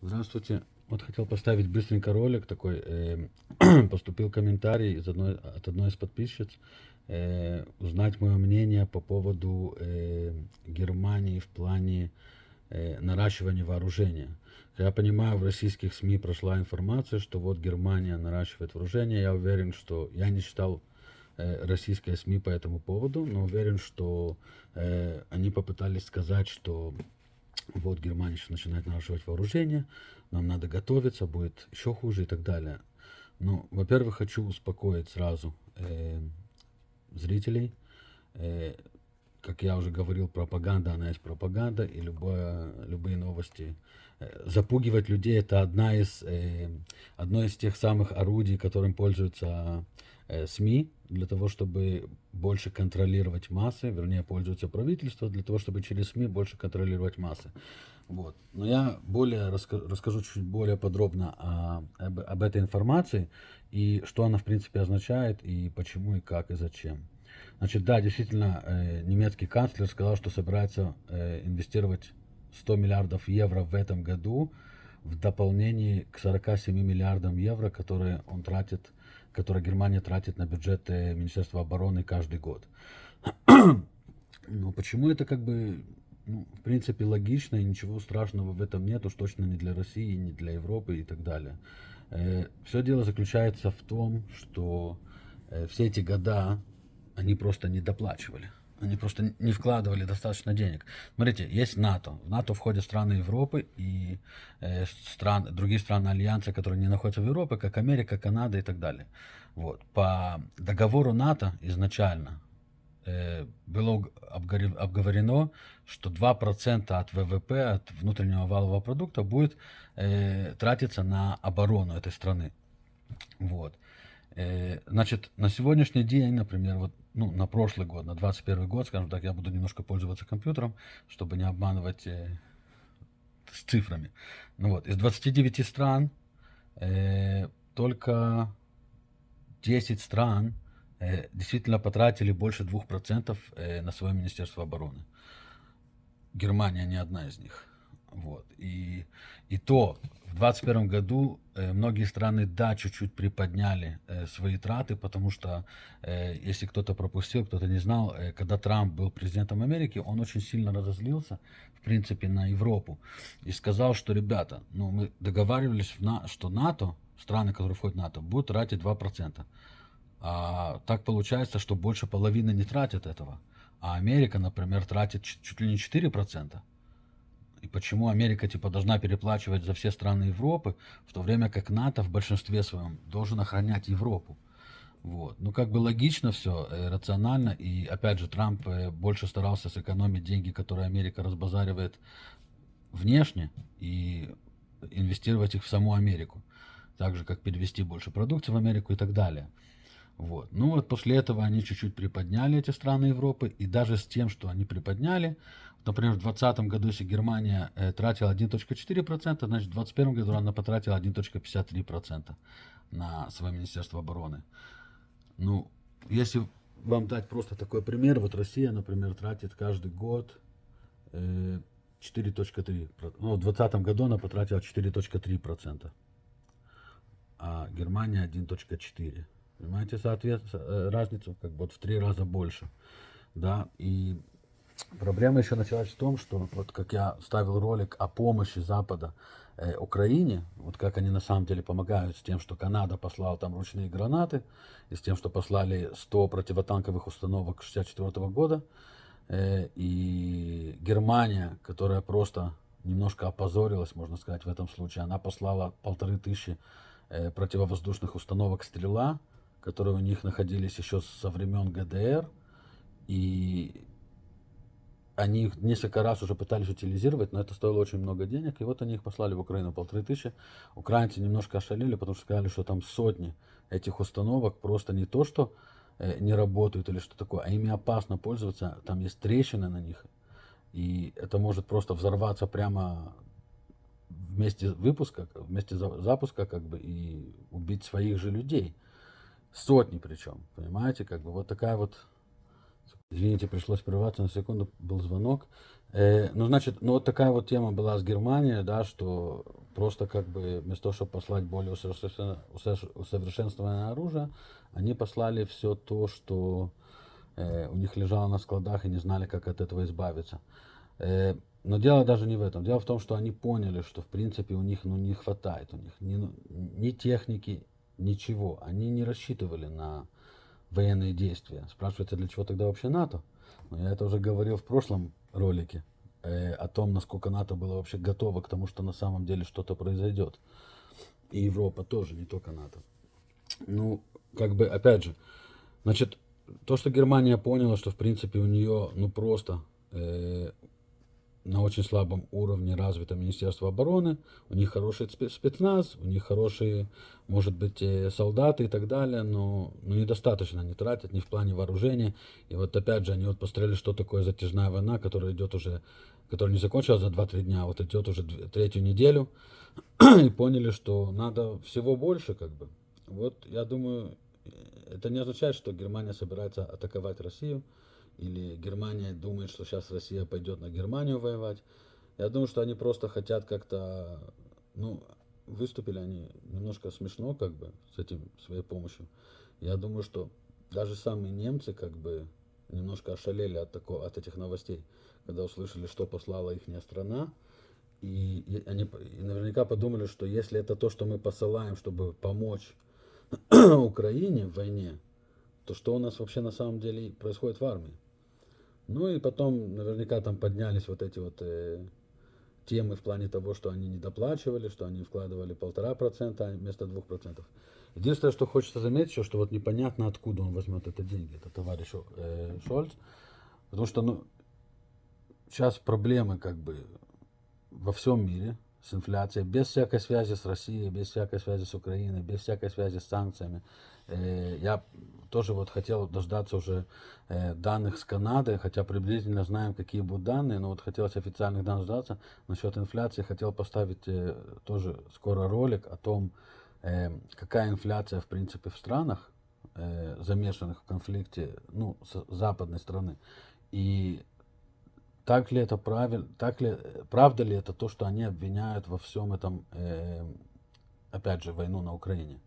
Здравствуйте. Вот хотел поставить быстренько ролик такой. Поступил комментарий от одной из подписчиц. Узнать мое мнение по поводу Германии в плане наращивания вооружения. Я понимаю, в российских СМИ прошла информация, что вот Германия наращивает вооружение. Я уверен, что я не читал российские СМИ по этому поводу, но уверен, что они попытались сказать, что вот Германия сейчас начинает наращивать вооружение, нам надо готовиться, будет еще хуже и так далее. Ну, во-первых, хочу успокоить сразу зрителей. Э, как я уже говорил, пропаганда, она есть пропаганда, и любые новости. Запугивать людей — это одно из тех самых орудий, которым пользуются СМИ для того, чтобы больше контролировать массы, вернее, пользуется правительство для того, чтобы через СМИ больше контролировать массы. Вот. Но я расскажу чуть более подробно об этой информации и что она, в принципе, означает, и почему, и как, и зачем. Значит, да, действительно, немецкий канцлер сказал, что собирается инвестировать 100 миллиардов евро в этом году в дополнение к 47 миллиардам евро, которые Германия тратит на бюджет Министерства обороны каждый год. Ну, почему это в принципе, логично, и ничего страшного в этом нет, уж точно не для России, не для Европы и так далее. Все дело заключается в том, что все эти года они просто не доплачивали. Они просто не вкладывали достаточно денег. Смотрите, есть НАТО. В НАТО входят страны Европы и другие страны Альянса, которые не находятся в Европе, как Америка, Канада и так далее. Вот. По договору НАТО изначально было обговорено, что 2% от ВВП, от внутреннего валового продукта, будет тратиться на оборону этой страны. Вот. Значит, на сегодняшний день, например, на прошлый год, на 2021 год, скажем так, я буду немножко пользоваться компьютером, чтобы не обманывать с цифрами. Ну вот, из 29 стран только 10 стран действительно потратили больше 2% на свое Министерство обороны. Германия не одна из них. Вот. И то в 2021 году многие страны, да, чуть-чуть приподняли свои траты, потому что, если кто-то пропустил, кто-то не знал, когда Трамп был президентом Америки, он очень сильно разозлился, в принципе, на Европу. И сказал, что, ребята, мы договаривались, что НАТО, страны, которые входят в НАТО, будут тратить 2%. А так получается, что больше половины не тратят этого. А Америка, например, тратит чуть ли не 4%. И почему Америка должна переплачивать за все страны Европы, в то время как НАТО в большинстве своем должен охранять Европу. Вот. Логично все, рационально. И опять же, Трамп больше старался сэкономить деньги, которые Америка разбазаривает внешне, и инвестировать их в саму Америку. Так же, как перевести больше продукции в Америку и так далее. Вот. После этого они чуть-чуть приподняли эти страны Европы, и даже с тем, что они приподняли, например, в 2020 году, если Германия тратила 1,4%, значит в 2021 году она потратила 1,53% на свое Министерство обороны. Если вам дать просто такой пример, вот Россия, например, тратит каждый год 4,3%. В 2020 году она потратила 4,3%, а Германия 1,4%. Понимаете, разницу в 3 раза больше. Да, и проблема еще началась в том, что вот как я ставил ролик о помощи Запада Украине, вот как они на самом деле помогают с тем, что Канада послала там ручные гранаты, и с тем, что послали 100 противотанковых установок 1964 года, и Германия, которая просто немножко опозорилась, можно сказать, в этом случае, она послала 1500 противовоздушных установок «Стрела», которые у них находились еще со времен ГДР, и они их несколько раз уже пытались утилизировать, но это стоило очень много денег, и вот они их послали в Украину, 1500. Украинцы немножко ошалели, потому что сказали, что там сотни этих установок просто не то, что не работают или что такое, а ими опасно пользоваться, там есть трещины на них, и это может просто взорваться прямо вместе запуска, и убить своих же людей. Сотни причем, понимаете, вот такая вот... Извините, пришлось прерваться на секунду, был звонок. Вот такая вот тема была с Германией, да, что просто как бы вместо того, чтобы послать более усовершенствованное оружие, они послали все то, что у них лежало на складах и не знали, как от этого избавиться. Но дело даже не в этом. Дело в том, что они поняли, что в принципе у них не хватает у них ни техники, ничего. Они не рассчитывали на военные действия. Спрашивается, для чего тогда вообще НАТО? Но я это уже говорил в прошлом ролике о том, насколько НАТО было вообще готово к тому, что на самом деле что-то произойдет. И Европа тоже, не только НАТО. Ну, как бы, опять же, значит, то, что Германия поняла, что в принципе у нее, ну, просто на очень слабом уровне развито Министерство обороны, у них хороший спецназ, у них хорошие, может быть, солдаты и так далее, но недостаточно они тратят, не в плане вооружения. И вот опять же, они вот посмотрели, что такое затяжная война, которая идет уже, которая не закончилась за 2-3 дня, а вот идет уже третью неделю, и поняли, что надо всего больше, как бы. Вот, я думаю, это не означает, что Германия собирается атаковать Россию, или Германия думает, что сейчас Россия пойдет на Германию воевать. Я думаю, что они просто хотят как-то, ну, выступили они немножко смешно, как бы, с этим, своей помощью. Я думаю, что даже самые немцы, как бы, немножко ошалели от этих новостей, когда услышали, что послала их страна. И они наверняка подумали, что если это то, что мы посылаем, чтобы помочь Украине в войне, то что у нас вообще на самом деле происходит в армии? Ну и потом наверняка там поднялись вот эти вот темы в плане того, что они не доплачивали, что они вкладывали 1,5% вместо 2%. Единственное, что хочется заметить, что вот непонятно, откуда он возьмет это деньги, это товарищ Шольц. Потому что, ну, сейчас проблемы как бы во всем мире с инфляцией, без всякой связи с Россией, без всякой связи с Украиной, без всякой связи с санкциями. Я тоже вот хотел дождаться уже данных с Канады, хотя приблизительно знаем, какие будут данные, но вот хотелось официальных данных дождаться. Насчет инфляции хотел поставить тоже скоро ролик о том, какая инфляция в принципе в странах, замешанных в конфликте, ну, с западной страны. И так ли это правильно, правда ли это то, что они обвиняют во всем этом, опять же, войну на Украине?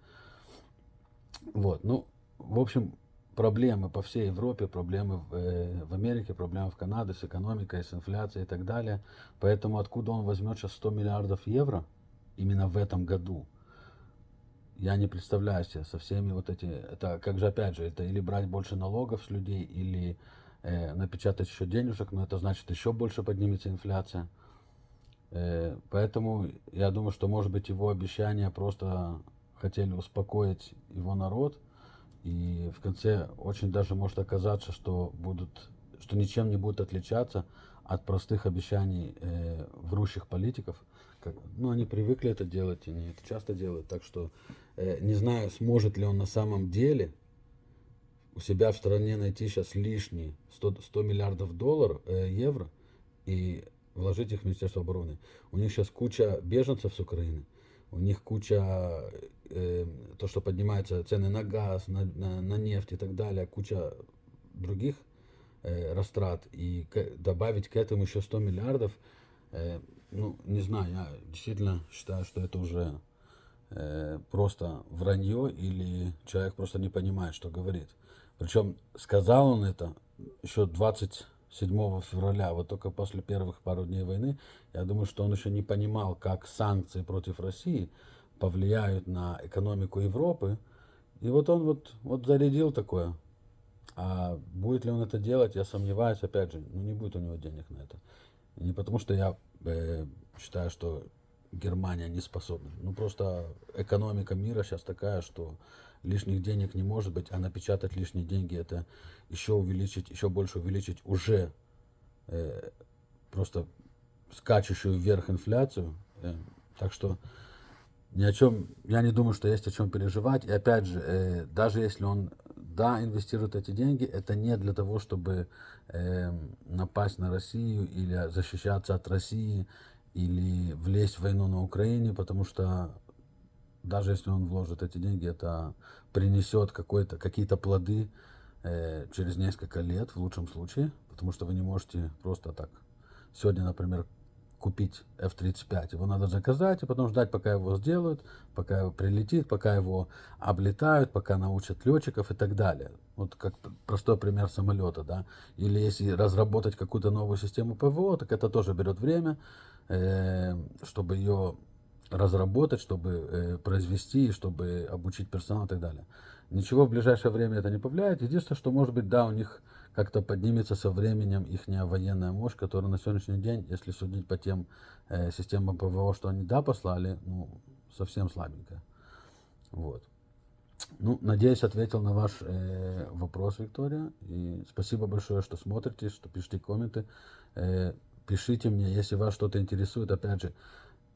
Вот, ну, в общем, проблемы по всей Европе, проблемы в Америке, проблемы в Канаде с экономикой, с инфляцией и так далее. Поэтому откуда он возьмет сейчас 100 миллиардов евро именно в этом году? Я не представляю себе со всеми вот эти, это как же опять же, это или брать больше налогов с людей, или напечатать еще денежек, но это значит еще больше поднимется инфляция. Поэтому я думаю, что может быть его обещания просто хотели успокоить его народ, и в конце очень даже может оказаться, что ничем не будут отличаться от простых обещаний врущих политиков. Ну, они привыкли это делать, и они это часто делают, так что не знаю, сможет ли он на самом деле у себя в стране найти сейчас лишние 100 миллиардов евро и вложить их в Министерство обороны. У них сейчас куча беженцев с Украины, у них куча, то, что поднимаются цены на газ, на нефть и так далее, куча других растрат, и добавить к этому еще 100 миллиардов, ну, не знаю, я действительно считаю, что это уже просто вранье, или человек просто не понимает, что говорит. Причем сказал он это еще 27 февраля, вот только после первых пару дней войны. Я думаю, что он еще не понимал, как санкции против России повлияют на экономику Европы. И вот он вот зарядил такое. А будет ли он это делать, я сомневаюсь, опять же, ну не будет у него денег на это. И не потому, что я считаю, что Германия не способна. Ну просто экономика мира сейчас такая, что лишних денег не может быть, а напечатать лишние деньги — это еще больше увеличить уже просто скачущую вверх инфляцию. Так что ни о чем, я не думаю, что есть о чем переживать. И опять же, даже если он, да, инвестирует эти деньги, это не для того, чтобы напасть на Россию или защищаться от России, или влезть в войну на Украине, потому что даже если он вложит эти деньги, это принесет какие-то плоды через несколько лет, в лучшем случае, потому что вы не можете просто так. Сегодня, например, купить F-35. Его надо заказать и потом ждать, пока его сделают, пока его прилетит, пока его облетают, пока научат летчиков и так далее. Вот как простой пример самолета, да. Или если разработать какую-то новую систему ПВО, так это тоже берет время, чтобы ее разработать, чтобы произвести, чтобы обучить персонал и так далее. Ничего в ближайшее время это не повлияет. Единственное, что может быть, да, у них как-то поднимется со временем их военная мощь, которая на сегодняшний день, если судить по тем системам ПВО, что они, да, послали, ну, совсем слабенькая. Вот. Ну, надеюсь, ответил на ваш вопрос, Виктория. И спасибо большое, что смотрите, что пишите комменты. Пишите мне, если вас что-то интересует. Опять же,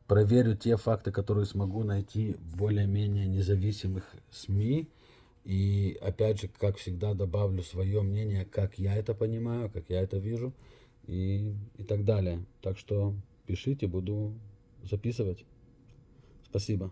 проверю те факты, которые смогу найти в более-менее независимых СМИ. И опять же, как всегда, добавлю свое мнение, как я это понимаю, как я это вижу и так далее. Так что пишите, буду записывать. Спасибо.